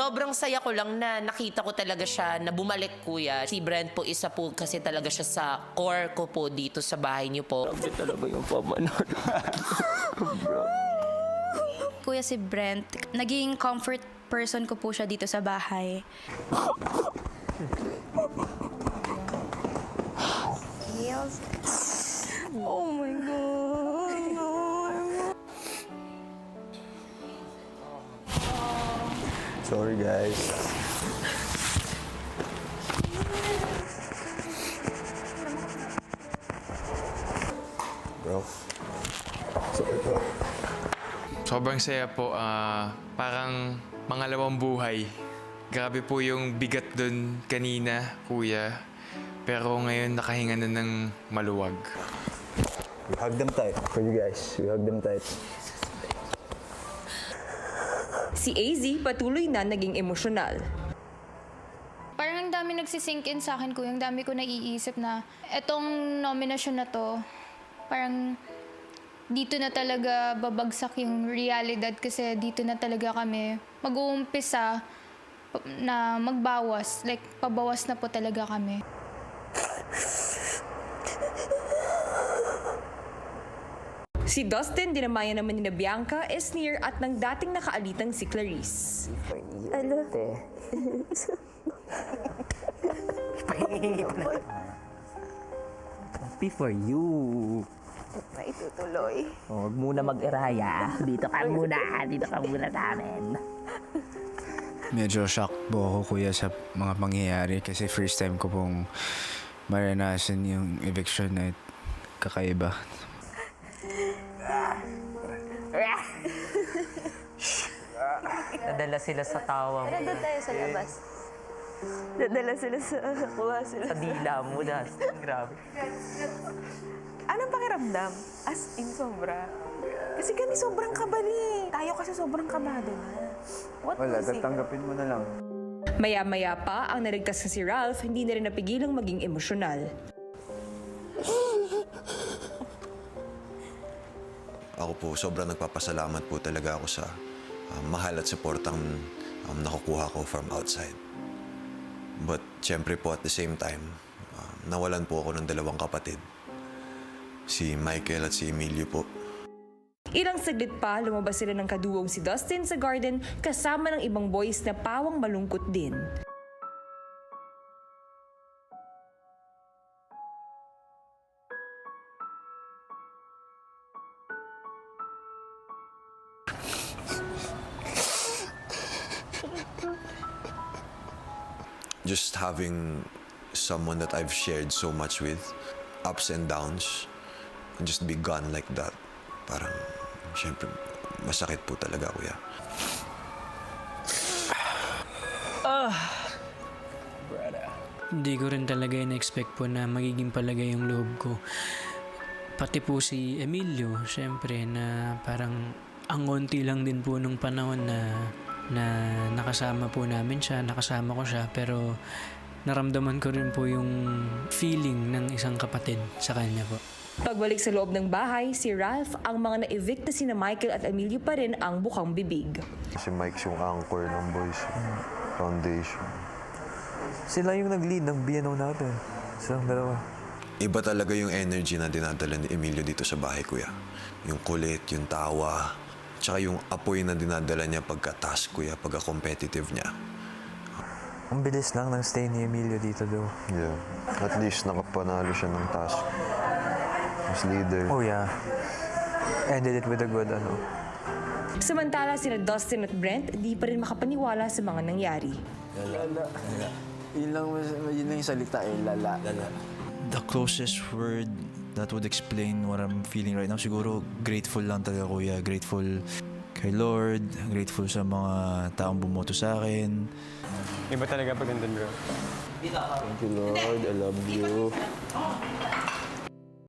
Sobrang saya ko lang na nakita ko talaga siya na bumalik, kuya. Si Brent po, isa po kasi talaga siya sa core ko po dito sa bahay niyo po. Grabe talaga yung pamanon. Kuya si Brent, naging comfort person ko po siya dito sa bahay. Oh my God. Sorry, guys. Bro. Sorry, bro. Sobrang saya po. Parang pangalawang buhay. Grabe po yung bigat dun kanina, kuya. Pero ngayon nakahinga na ng maluwag. We hug them tight. For you guys, we hug them tight. Si AZ patuloy na naging emosyonal. Parang ang dami nagsisink in sa akin, kuya. Ang dami ko naiisip na etong nominasyon na to, parang dito na talaga babagsak yung realidad kasi dito na talaga kami mag-uumpisa na magbawas. Like, pabawas na po talaga kami. Si Dustin, dinamayan naman ni na Bianca, Esnir at ng dating nakaalitang si Clarice. Happy for you. Maitutuloy. Huwag muna mag-iraya. Dito ka muna. Dito ka muna sa amin. Medyo shock po ako, kuya, sa mga pangyayari kasi first time ko pong maranasan yung eviction na kakaiba. Nadala sila sa tawa mo. Doon tayo sa labas. Nadala sila sa kuha sila. Sa dila mo, Dustin. Grabe. Anong pakiramdam? As in, sobra. Kasi kami sobrang kabali. Tayo kasi sobrang kabado na. Wala, tatanggapin mo na lang. Maya-maya pa, ang naligtas na si Ralph, hindi na rin napigilang maging emosyonal. Ako po, sobrang nagpapasalamat po talaga ako sa mahal at supportang nakukuha ko from outside. But syempre po at the same time, nawalan po ako ng dalawang kapatid. Si Michael at si Emilio po. Ilang saglit pa, lumabas sila ng kaduwong si Dustin sa garden kasama ng ibang boys na pawang malungkot din. Just having someone that I've shared so much with, ups and downs, and just be gone like that. Parang, syempre, masakit po talaga, kuya. Hindi ko rin talaga in-expect po na magiging palagay yung loob ko. Pati po si Emilio, syempre, na parang ang konti lang din po nung panahon na nakasama po namin siya, nakasama ko siya, pero naramdaman ko rin po yung feeling ng isang kapatid sa kanya po. Pagbalik sa loob ng bahay, si Ralph, ang mga na-evict na sina Michael at Emilio pa rin ang bukang bibig. Si Mike yung anchor ng boys foundation. Sila yung nag-lead ng BNO natin. Silang dalawa. Iba talaga yung energy na dinadala ni Emilio dito sa bahay, kuya. Yung kulit, yung tawa, tsaka yung apoy na dinadala niya pagka-task, kuya, pagka-competitive niya. Ang bilis lang ng stay ni Emilio dito, though. Yeah. At least nakapanalo siya ng task. As leader. Oh, yeah. Ended it with a good, Samantala sina Dustin at Brent, di pa rin makapaniwala sa mga nangyari. Lala. Yun lang yung salita, lala. The closest word that would explain what I'm feeling right now, siguro grateful lang talaga, kuya. Grateful kay Lord, grateful sa mga taong bumoto sa akin. Iba talaga pag nandun, bro. Thank you, Lord. I love you.